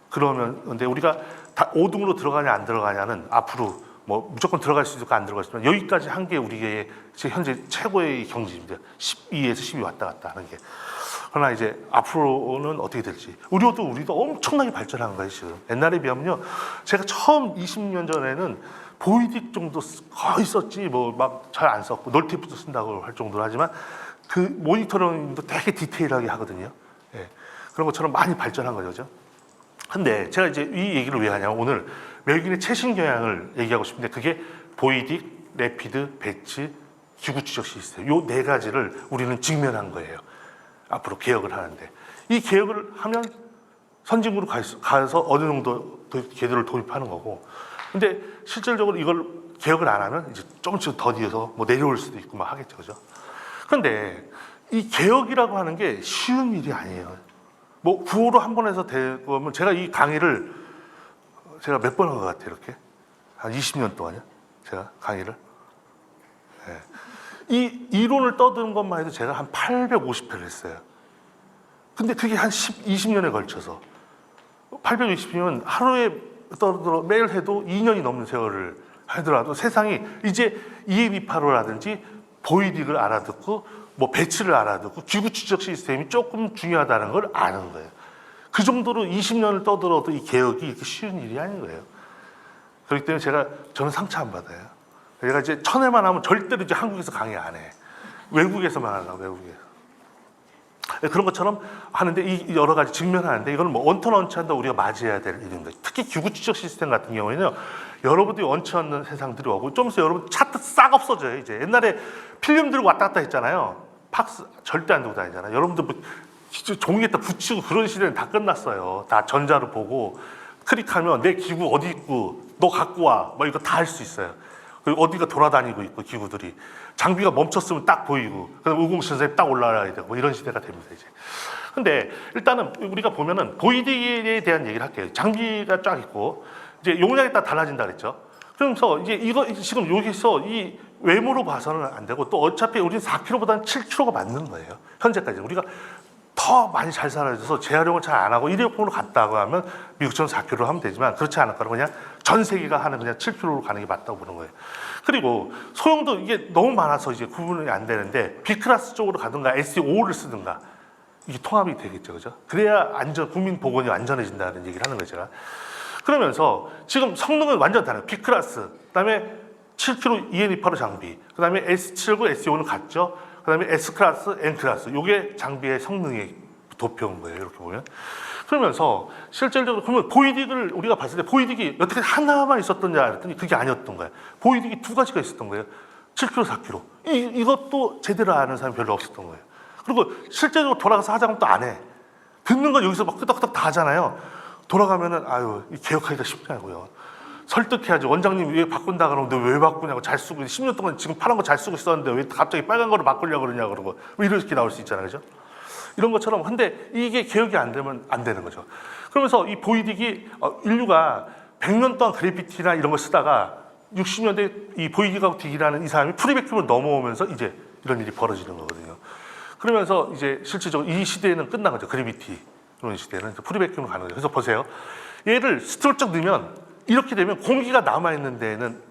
그러면 근데 우리가 다 5등으로 들어가냐 안 들어가냐는 앞으로 뭐 무조건 들어갈 수 있을까 안 들어갈 수 있을까, 여기까지 한 게 우리의 현재 최고의 경지입니다. 12에서 10이 왔다 갔다 하는 게. 그러나 이제 앞으로는 어떻게 될지. 우리도 엄청나게 발전한 거예요, 지금. 옛날에 비하면요, 제가 처음 20년 전에는 보이딕 정도 거의 썼지, 뭐 막 잘 안 썼고, 놀테이프도 쓴다고 할 정도로 하지만 그 모니터링도 되게 디테일하게 하거든요. 예. 그런 것처럼 많이 발전한 거죠. 근데 제가 이제 이 얘기를 왜 하냐면 오늘 외국인의 최신 경향을 얘기하고 싶은데 그게 보이딕, 레피드, 배치, 기구 추적 시스템, 요 네 가지를 우리는 직면한 거예요. 앞으로 개혁을 하는데 이 개혁을 하면 선진국으로 가서 어느 정도 제도를 도입하는 거고, 근데 실질적으로 이걸 개혁을 안 하면 이제 조금씩 더 뒤에서 뭐 내려올 수도 있고 막 하겠죠, 그죠? 그런데 이 개혁이라고 하는 게 쉬운 일이 아니에요. 뭐 구호로 한 번 해서 되면 제가 이 강의를 제가 몇 번 한 것 같아요, 이렇게 한 20년 동안요, 제가 강의를. 네. 이 이론을 떠드는 것만 해도 제가 한 850회를 했어요. 근데 그게 한 20년에 걸쳐서 820이면 하루에 떠들어 매일 해도 2년이 넘는 세월을 하더라도 세상이 이제 EAB85라든지 보이딕을 알아듣고 뭐 배치를 알아듣고 기구 추적 시스템이 조금 중요하다는 걸 아는 거예요. 그 정도로 20년을 떠들어도 이 개혁이 이렇게 쉬운 일이 아닌 거예요. 그렇기 때문에 저는 상처 안 받아요. 제가 이제 천회만 하면 절대로 이제 한국에서 강의 안 해. 외국에서만 하려고, 외국에서. 그런 것처럼 하는데 이 여러 가지 직면하는데 이거는 뭐 원턴원치한다 우리가 맞이해야 될 일입니다. 특히 기구 추적 시스템 같은 경우에는요, 여러분들이 원치 않는 세상들이 오고 좀 있으면 여러분 차트 싹 없어져요. 이제 옛날에 필름 들고 왔다 갔다 했잖아요. 팍스 절대 안 들고 다니잖아요. 여러분들 뭐 종이에다 붙이고 그런 시대는 다 끝났어요. 다 전자로 보고 클릭하면 내 기구 어디 있고 너 갖고 와, 뭐 이거 다 할 수 있어요. 그리고 어디가 돌아다니고 있고 기구들이 장비가 멈췄으면 딱 보이고 그다음 의공시설에 딱 올라와야 되고 뭐 이런 시대가 됩니다 이제. 근데 일단은 우리가 보면은 보이드에 대한 얘기를 할게요. 장비가 쫙 있고 이제 용량에 따라 달라진다 그랬죠. 그러면서 이제 이거 지금 여기서 이 외모로 봐서는 안 되고 또 어차피 우리는 4kg보다는 7kg가 맞는 거예요. 현재까지 우리가 더 많이 잘 살아져서 재활용을 잘 안 하고 일회용품으로 갔다고 하면 미국처럼 4kg로 하면 되지만 그렇지 않을 거라 그냥 전 세계가 하는 그냥 7kg로 가는 게 맞다고 보는 거예요. 그리고 소형도 이게 너무 많아서 이제 구분이 안 되는데 B클래스 쪽으로 가든가 SE5를 쓰든가 이게 통합이 되겠죠, 그죠? 그래야 국민 보건이 안전해진다는 얘기를 하는 거죠, 제가. 그러면서 지금 성능은 완전 다르요. B클래스, 그다음에 7kg EN28 장비, 그다음에 S79, SE5는 같죠. 그다음에 S클래스, N클래스, 이게 장비의 성능의 도표인 거예요, 이렇게 보면. 그러면서 실질적으로 그러면 보이딕을 우리가 봤을 때 보이딕이 여태까지 하나만 있었던지 알았더니 그게 아니었던 거예요. 보이딕이 두 가지가 있었던 거예요. 7kg, 4kg. 이것도 제대로 아는 사람이 별로 없었던 거예요. 그리고 실제로 돌아가서 하자면 또 안 해. 듣는 건 여기서 막 끄덕끄덕 다 하잖아요. 돌아가면은 아유 개혁하기가 쉽냐고요. 설득해야지. 원장님 왜 바꾼다 그러는데 왜 바꾸냐고. 잘 쓰고 10년 동안 지금 파란 거 잘 쓰고 있었는데 왜 갑자기 빨간 거를 바꾸려고 그러냐 그러고 뭐 이렇게 나올 수 있잖아요, 그죠? 이런 것처럼. 근데 이게 개혁이 안 되면 안 되는 거죠. 그러면서 이 보이딕이 인류가 100년 동안 그래피티나 이런 걸 쓰다가 60년대 이 보이딕하고 딕이라는 이 사람이 프리베큐음을 넘어오면서 이제 이런 일이 벌어지는 거거든요. 그러면서 이제 실질적으로 이 시대는 끝난 거죠. 그래비티 이런 시대는 프리베큐음으로 가는 거죠. 그래서 보세요. 얘를 스트롤쩍 넣으면 이렇게 되면 공기가 남아있는 데에는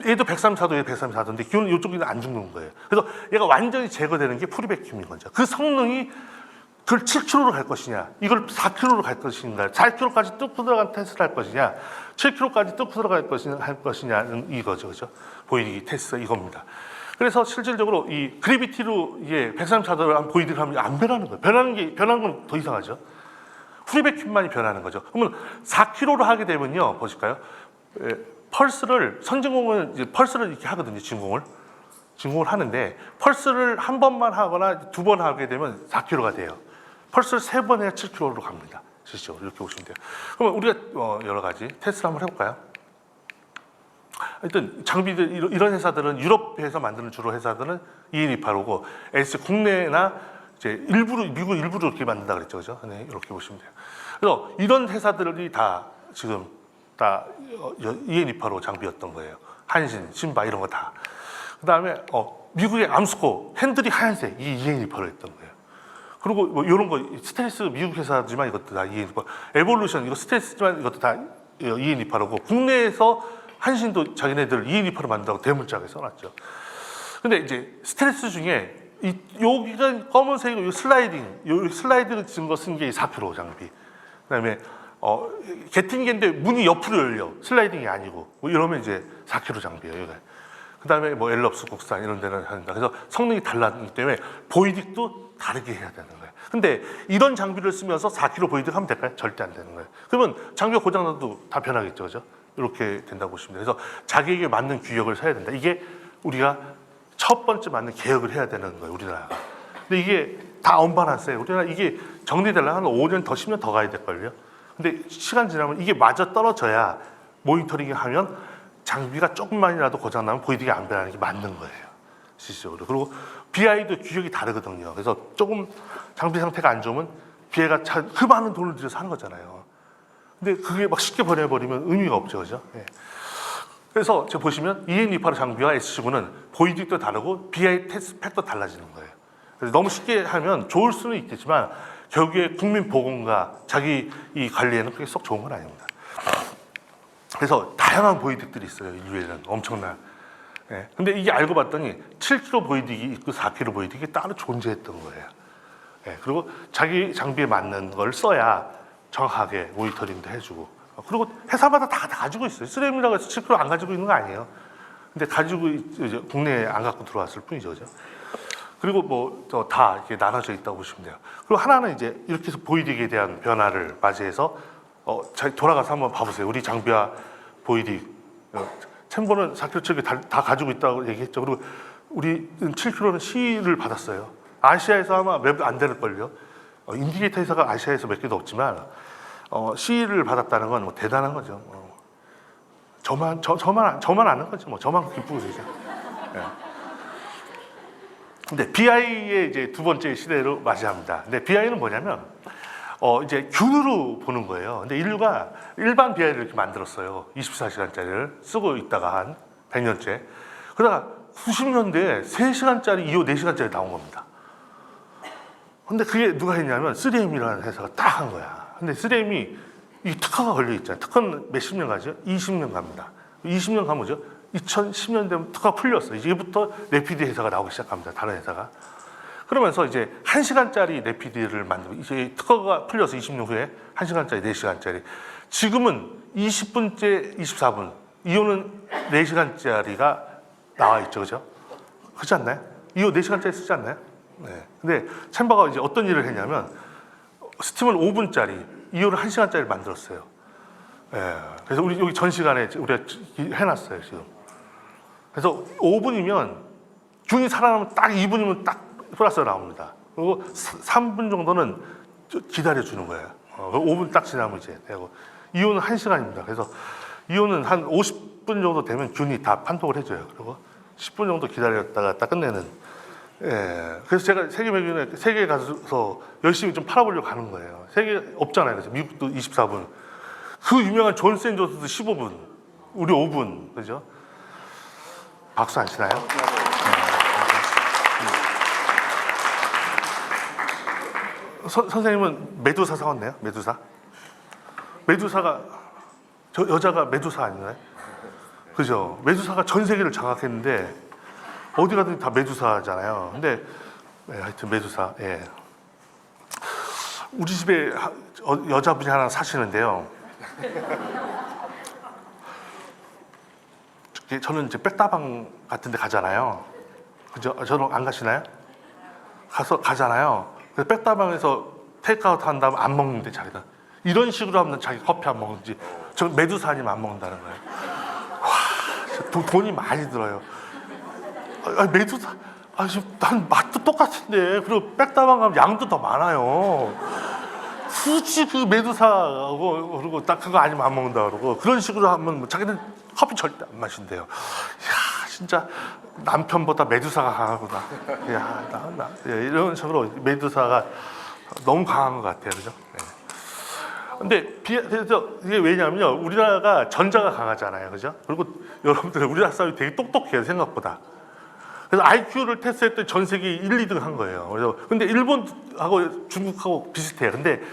얘도 134도, 얘 134도인데 기온은 이쪽에는 안 죽는 거예요. 그래서 얘가 완전히 제거되는 게 프리베큐음인 거죠. 그 성능이 그걸 7kg로 갈 것이냐, 이걸 4kg로 갈 것인가, 4kg까지 뚫고 들어간 테스트를 할 것이냐, 7kg까지 뚫고 들어갈 것이냐는 이거죠, 그죠? 보이딕 테스트 이겁니다. 그래서 실질적으로 이 그래비티로 이게 134도를 보이딕을 하면 안 변하는 거예요. 변한 건 더 이상하죠. 프리베큐음만이 변하는 거죠. 그러면 4kg로 하게 되면요, 보실까요? 펄스를 선진공은 이제 펄스를 이렇게 하거든요. 진공을 하는데 펄스를 한 번만 하거나 두 번 하게 되면 4kg가 돼요. 펄스를 세 번 해야 7kg로 갑니다. 실제로 이렇게 보시면 돼요. 그러면 우리가 여러 가지 테스트를 한번 해볼까요? 하여튼 장비들 이런 회사들은 유럽에서 만드는 주로 회사들은 EN28오고 S 국내나 이제 미국 일부러 이렇게 만든다 그랬죠, 그죠? 네, 이렇게 보시면 돼요. 그래서 이런 회사들이 다 지금 다 EN28호 장비였던 거예요. 한신, 신바 이런 거 다. 그 다음에 미국의 암스코 핸들이 하얀색 이 EN28호 했던 거예요. 그리고 뭐 이런 거 스텔스 미국 회사지만 이것도 다 EN28. 에볼루션 이거 스텔스지만 이것도 다 EN28호고 국내에서 한신도 자기네들 EN28호 만든다고 대문짝에 써놨죠. 근데 이제 스텔스 중에 여기가 검은색이고 이 슬라이드 증거 쓴 게 4kg 장비. 그다음에 게팅기인데 문이 옆으로 열려. 슬라이딩이 아니고 뭐 이러면 이제 4kg 장비예요. 여기가. 그다음에 뭐 엘럽스 국산 이런 데는 한다. 그래서 성능이 달라지기 때문에 보이딕도 다르게 해야 되는 거예요. 근데 이런 장비를 쓰면서 4kg 보이딕 하면 될까요? 절대 안 되는 거예요. 그러면 장비가 고장나도 다 변하겠죠, 그죠? 이렇게 된다고 보시면 돼요. 그래서 자기에게 맞는 규격을 써야 된다. 이게 우리가 첫 번째 맞는 개혁을 해야 되는 거예요, 우리나라가. 근데 이게 다 언밸런스예요. 우리나라 이게 정리되려면 한 5년 더 10년 더 가야 될걸요. 근데 시간 지나면 이게 마저 떨어져야 모니터링을 하면 장비가 조금만이라도 고장나면 보이딕이 안 변하는 게 맞는 거예요, 실질적으로. 그리고 BI도 규격이 다르거든요. 그래서 조금 장비 상태가 안 좋으면 BI가 그 많은 돈을 들여서 하는 거잖아요. 근데 그게 막 쉽게 보내버리면 의미가 없죠, 그죠? 네. 그래서 제가 보시면 EN28 장비와 S19는 보이딕도 다르고 BI 테스트 팩도 달라지는 거예요. 그래서 너무 쉽게 하면 좋을 수는 있겠지만 결국에 국민 보건과 자기 이 관리에는 그게 썩 좋은 건 아닙니다. 그래서 다양한 보이딕들이 있어요, 인류에는 엄청난. 예. 근데 이게 알고 봤더니 7kg 보이딕이 있고 4kg 보이딕이 따로 존재했던 거예요. 예. 그리고 자기 장비에 맞는 걸 써야 정확하게 모니터링도 해주고. 그리고 회사마다 다 가지고 있어요. 3M이라고 해서 7kg 안 가지고 있는 거 아니에요. 근데 가지고 이제 국내에 안 갖고 들어왔을 뿐이죠, 그죠? 그리고 뭐 다 이렇게 나눠져 있다고 보시면 돼요. 그리고 하나는 이제 이렇게 해서 보이딕에 대한 변화를 맞이해서 돌아가서 한번 봐보세요. 우리 장비와 보이딕 챔버는 4kg, 7kg 다 가지고 있다고 얘기했죠. 그리고 우리 7kg는 C를 받았어요. 아시아에서 아마 몇 안 될걸요. 인디게이터 회사가 아시아에서 몇 개도 없지만 C를 받았다는 건 뭐 대단한 거죠. 저만 아는 거죠. 뭐 저만 기쁘고 그러죠. 예. 근데 BI의 이제 두 번째 시대를 맞이합니다. 근데 BI는 뭐냐면 이제 균으로 보는 거예요. 근데 인류가 일반 BI를 이렇게 만들었어요. 24시간짜리를 쓰고 있다가 한 100년째. 그러다가 90년대에 3시간짜리 이후 4시간짜리 나온 겁니다. 근데 그게 누가 했냐면 3M이라는 회사가 딱 한 거야. 근데 3M이 이 특허가 걸려 있잖아요. 특허는 몇십 년 가죠? 20년 갑니다. 20년 가면 뭐죠? 2010년 되면 특허가 풀렸어요. 이제부터 레피드 회사가 나오기 시작합니다. 다른 회사가. 그러면서 이제 1시간짜리 레피드를 만들고 이제 특허가 풀려서 20년 후에 1시간짜리, 4시간짜리. 지금은 20분째 24분. 이호는 4시간짜리가 나와 있죠. 그죠? 그렇지 않나요? 이호 4시간짜리 쓰지 않나요? 네. 근데 챔버가 이제 어떤 일을 했냐면 스팀을 5분짜리, 이호를 1시간짜리를 만들었어요. 예. 그래서 우리 여기 전 시간에 우리가 해놨어요, 지금. 그래서 5분이면 균이 살아나면 딱 2분이면 딱 플러스가 나옵니다. 그리고 3분 정도는 기다려주는 거예요. 5분 딱 지나면 이제 되고. 이호는 1시간입니다. 그래서 이호는 한 50분 정도 되면 균이 다 판독을 해줘요. 그리고 10분 정도 기다렸다가 딱 끝내는. 예. 그래서 제가 세계에 가서 열심히 좀 팔아보려고 하는 거예요. 세계 없잖아요. 그래서 미국도 24분. 그 유명한 존 센조스도 15분. 우리 5분. 그죠? 박수 안 치나요? 선생님은 메두사 사왔네요? 메두사? 메두사가 여자가 메두사 아닌가요? 그죠? 메두사가 전 세계를 장악했는데 어디 가든 다 메두사잖아요. 근데 하여튼 메두사. 예. 우리 집에 여자분이 하나 사시는데요. 저는 이제 백다방 같은 데 가잖아요. 그죠? 저는 안 가시나요? 가잖아요. 그래서 백다방에서 테이크아웃 한 다음 안 먹는데 자기는 이런 식으로 하면 자기 커피 안 먹는지 저 메두사 아니면 안 먹는다는 거예요. 와, 돈이 많이 들어요. 메두사, 난 맛도 똑같은데 그리고 백다방 가면 양도 더 많아요. 굳이 그 메두사하고 그리고 딱 그거 아니면 안 먹는다 그러고 그런 식으로 하면 자기는 커피 절대 안 마신대요. 이야, 진짜 남편보다 메두사가 강하구나. 이야, 이런 식으로 메두사가 너무 강한 것 같아요. 그죠? 네. 근데 그래서 이게 왜냐면요. 우리나라가 전자가 강하잖아요. 그죠? 그리고 여러분들 우리나라 사람이 되게 똑똑해요. 생각보다. 그래서 IQ를 테스트했더니 전 세계 1, 2등 한 거예요. 그래서 근데 일본하고 중국하고 비슷해요. 근데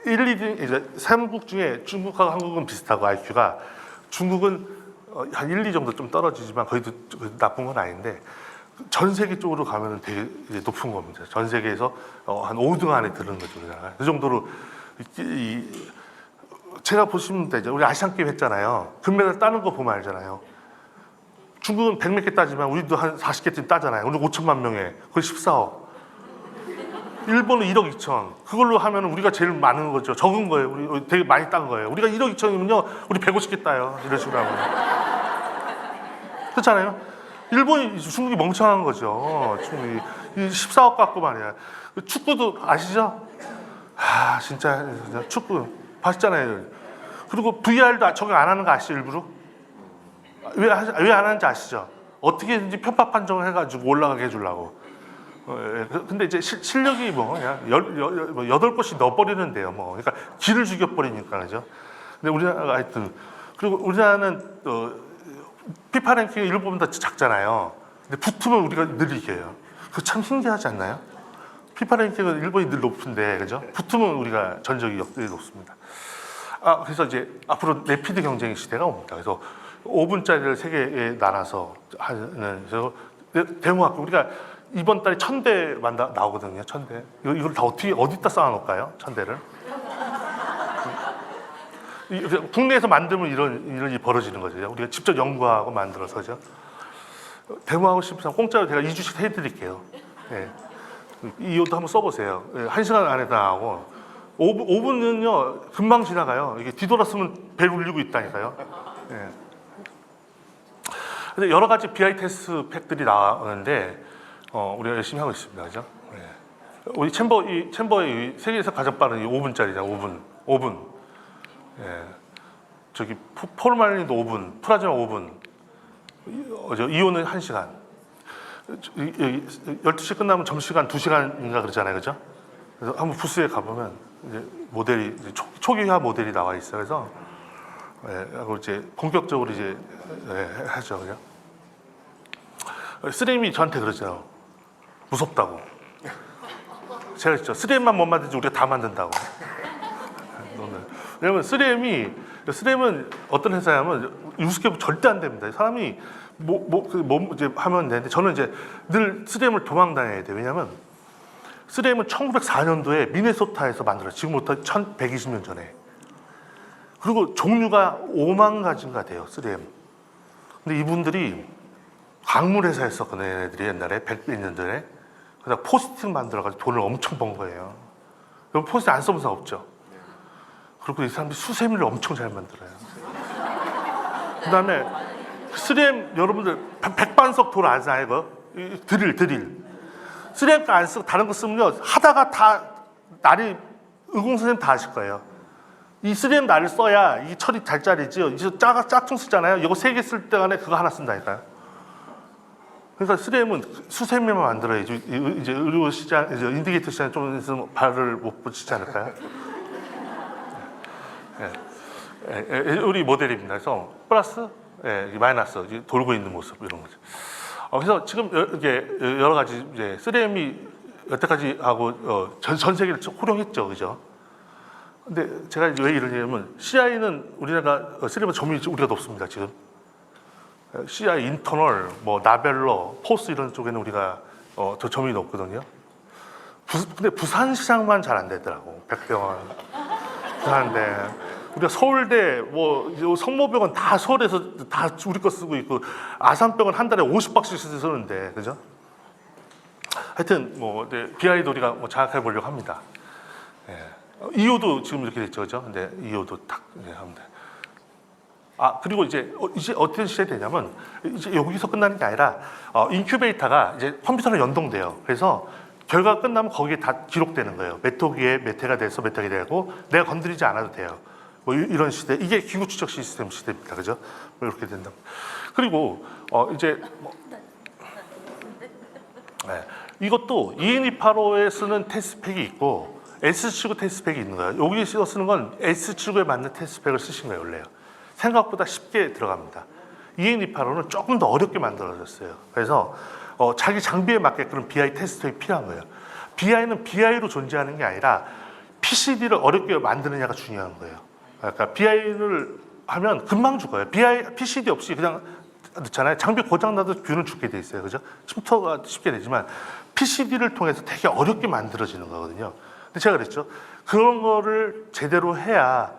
1, 2등 이제 3국 중에 중국하고 한국은 비슷하고 IQ가 중국은 한 1, 2 정도 좀 떨어지지만 거의 나쁜 건 아닌데 전 세계 쪽으로 가면 되게 높은 겁니다. 전 세계에서 한 5등 안에 드는 거죠. 그 정도로 제가 보시면 되죠. 우리 아시안 게임 했잖아요. 금메달 따는 거 보면 알잖아요. 중국은 100몇 개 따지만 우리도 한 40개쯤 따잖아요. 우리 5천만 명에 거의 14억. 일본은 1억 2천. 그걸로 하면 우리가 제일 많은 거죠. 적은 거예요. 우리 되게 많이 딴 거예요. 우리가 1억 2천이면요, 우리 150개 따요. 이런 식으로 하면. 그렇잖아요. 일본이 중국이 멍청한 거죠. 중국이 14억 갖고 말이야. 축구도 아시죠? 진짜 축구 봤잖아요. 그리고 VR도 적용 안 하는 거 아시죠? 일부러? 왜 안 하는지 아시죠? 어떻게든지 편파 판정을 해가지고 올라가게 해주려고. 근데 이제 실력이 뭐 그냥 8곳이 넣어버리는데요. 뭐 그러니까 기를 죽여버리니까 그죠. 근데 우리나라가 하여튼 그리고 우리나라는 피파 랭킹이 일본보다 작잖아요. 근데 붙으면 우리가 늘 이겨요. 그거 참 신기하지 않나요? 피파 랭킹은 일본이 늘 높은데 그죠? 붙으면 우리가 전적이 역대에 높습니다. 그래서 이제 앞으로 레피드 경쟁의 시대가 옵니다. 그래서 5분짜리를 3개에 나눠서 하는 그래서 데모학교 우리가 이번 달에 1000대 나오거든요. 1000대. 이걸 다 어디다 쌓아놓을까요? 1000대를. 국내에서 만들면 이런 일이 벌어지는 거죠. 우리가 직접 연구하고 만들어서죠. 데모하고 싶으면 공짜로 제가 2주씩 해드릴게요. 네. 이것도 한번 써보세요. 1시간 안에 다 하고 5분은요 금방 지나가요. 이게 뒤돌았으면 벨 울리고 있다니까요. 네. 근데 여러 가지 BI 테스트 팩들이 나오는데 우리가 열심히 하고 있습니다. 그죠? 네. 우리 이 챔버의 세계에서 가장 빠른 이 5분짜리잖아. 5분. 예. 저기 포르말린도 5분, 플라즈마 5분. 이온은 1시간. 12시 끝나면 점심시간 2시간인가 그러잖아요. 그죠? 그래서 한번 부스에 가보면 이제 모델이 이제 초기화 모델이 나와 있어요. 그래서 하고 이제 본격적으로 이제 하죠. 그죠? 쓰레임이 저한테 그러죠. 무섭다고. 제가 그랬죠. 쓰레임만 못 만들지 우리가 다 만든다고. 왜냐면 쓰레임은 어떤 회사냐면 유스케 절대 안 됩니다. 사람이 이제 하면 되는데 저는 이제 늘 쓰레임을 도망다녀야 돼요. 왜냐면 쓰레임은 1904년도에 미네소타에서 만들었어요. 지금부터 1120년 전에. 그리고 종류가 5만 가지인가 돼요. 쓰레임. 근데 이분들이 광물 회사에 썼거든요. 얘네들이 옛날에 100몇 년 전에. 그래서 포스팅 만들어가지고 돈을 엄청 번 거예요. 여러분 포스팅 안 써본 사람 없죠? 그리고 이 사람들이 수세미를 엄청 잘 만들어요. 그 다음에 쓰레임 여러분들 백반석 돌 아시나요? 이거? 드릴. 쓰레임 안 쓰고 다른 거 쓰면요. 하다가 다 날이 의공 선생님 다 아실 거예요. 이 쓰레임 날을 써야 이 철이 잘 짜리지요. 이제 짝퉁 쓰잖아요. 이거 3개 쓸 때 안에 그거 하나 쓴다니까요. 그러니까 쓰레임은 수세미만 만들어야지. 이제 의료 시장, 이제 인디게이터 시장에 좀 있으면 발을 못 붙이지 않을까요? 우리 모델입니다. 그래서 플러스, 마이너스 돌고 있는 모습 이런 거죠. 그래서 지금 이게 여러 가지 이제 쓰레임이 여태까지 하고 전 세계를 호령했죠, 그죠? 근데 제가 이제 왜 이러냐면 CI는 우리나라가 쓰레임 점유율이 우리가 높습니다, 지금. CI 인터널, 뭐 나벨러, 포스 이런 쪽에는 우리가 더 점유율이 높거든요. 근데 부산 시장만 잘 안 되더라고. 백병원, 부산대, 우리가 서울대, 뭐 성모병원 다 서울에서 다 우리 거 쓰고 있고 아산병원 한 달에 50박씩 쓰는데, 그죠? 하여튼 뭐 BI도 우리가 뭐 장악해 보려고 합니다. EO도 지금 이렇게 됐죠, 그죠? 근데 EO도 딱 합니다. 그리고 이제 어떻게 시작이 되냐면 이제 여기서 끝나는 게 아니라 인큐베이터가 이제 컴퓨터랑 연동돼요. 그래서 결과가 끝나면 거기에 다 기록되는 거예요. 몇 호기에 몇 회가 돼서 몇 회가 되고 내가 건드리지 않아도 돼요. 뭐 이런 시대, 이게 기구 추적 시스템 시대입니다, 그죠? 뭐 이렇게 된다. 그리고 이제 이것도 EN285에 쓰는 테스트팩이 있고 S79 테스트팩이 있는 거예요. 여기서 쓰는 건 S79에 맞는 테스트팩을 쓰신 거예요, 원래요. 생각보다 쉽게 들어갑니다. EN285는 조금 더 어렵게 만들어졌어요. 그래서 자기 장비에 맞게끔 BI 테스트팩이 필요한 거예요. BI는 BI로 존재하는 게 아니라 PCD를 어렵게 만드느냐가 중요한 거예요. 그러니까 BI를 하면 금방 죽어요. PCD 없이 그냥 넣잖아요. 장비 고장나도 균은 죽게 돼 있어요. 그죠? 침투가 쉽게 되지만 PCD를 통해서 되게 어렵게 만들어지는 거거든요. 근데 제가 그랬죠. 그런 거를 제대로 해야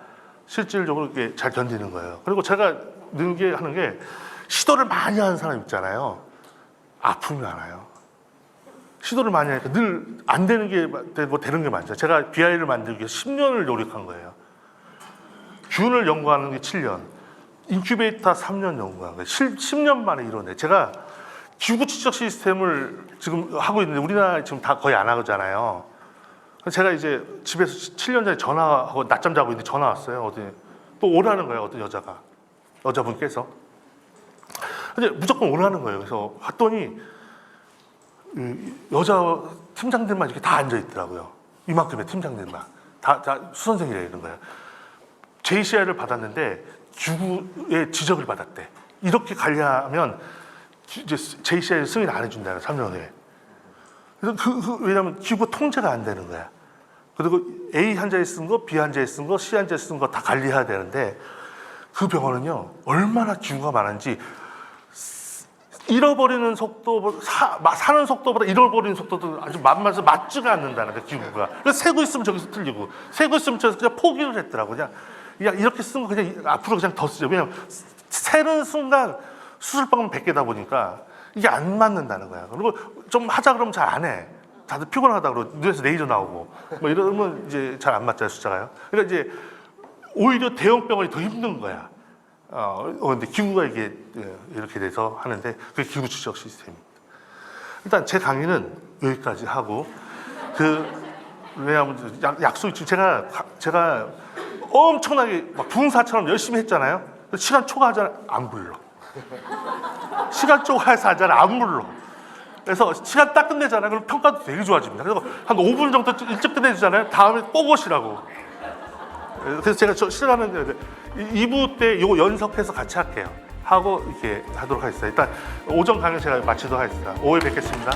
실질적으로 이게 잘 견디는 거예요. 그리고 제가 하는 게 시도를 많이 하는 사람 있잖아요. 아픔이 많아요. 시도를 많이 하니까 늘 안 되는 게 되는 게 많죠. 제가 BI를 만들기 위해 10년을 노력한 거예요. 균을 연구하는 게 7년, 인큐베이터 3년 연구한 거예요. 10년 만에 이뤄내. 제가 기구 추적 시스템을 지금 하고 있는데 우리나라 지금 다 거의 안 하잖아요. 제가 이제 집에서 7년 전에 전화하고 낮잠 자고 있는데 전화 왔어요. 또 오라는 거예요. 어떤 여자분께서. 근데 무조건 오라는 거예요. 그래서 봤더니 여자 팀장들만 이렇게 다 앉아 있더라고요. 이만큼의 팀장들만 다 수선생이라 이런 거예요. JCI를 받았는데 기구의 지적을 받았대. 이렇게 관리하면 이제 JCI 승인 안 해준다는 3년 후에. 그래서 왜냐하면 기구 통제가 안 되는 거야. 그리고 A 환자에 쓴 거, B 환자에 쓴 거, C 환자에 쓴 거 다 관리해야 되는데 그 병원은요 얼마나 기구가 많은지 잃어버리는 속도, 사는 속도보다 잃어버리는 속도도 아주 만만해서 맞지가 않는다는 거야, 기구가. 그래서 세고 있으면 저기서 틀리고, 세고 있으면 저기서 그냥 포기를 했더라고. 그냥 이렇게 쓴 거 그냥 앞으로 그냥 더 쓰죠. 왜냐면 세는 순간 수술방은 100개다 보니까 이게 안 맞는다는 거야. 그리고 좀 하자 그러면 잘 안 해. 다들 피곤하다 그러고 눈에서 레이저 나오고 뭐 이러면 이제 잘 안 맞잖아요, 숫자가요. 그러니까 이제 오히려 대형 병원이 더 힘든 거야. 근데 기구가 이게 이렇게 돼서 하는데 그게 기구 추적 시스템입니다. 일단 제 강의는 여기까지 하고 왜냐하면 약속이 제가 엄청나게 막 부흥사처럼 열심히 했잖아요. 시간 초과하잖아요. 안 불러. 시간 초과해서 하잖아요. 안 불러. 그래서 시간 딱 끝내잖아요. 그럼 평가도 되게 좋아집니다. 그래서 한 5분 정도 일찍 끝내주잖아요. 다음에 꼭 오시라고. 그래서 제가 싫어하는 2부 때 이거 연습해서 같이 할게요. 하고 이렇게 하도록 하겠습니다. 일단 오전 강연 제가 마치도록 하겠습니다. 5회 뵙겠습니다.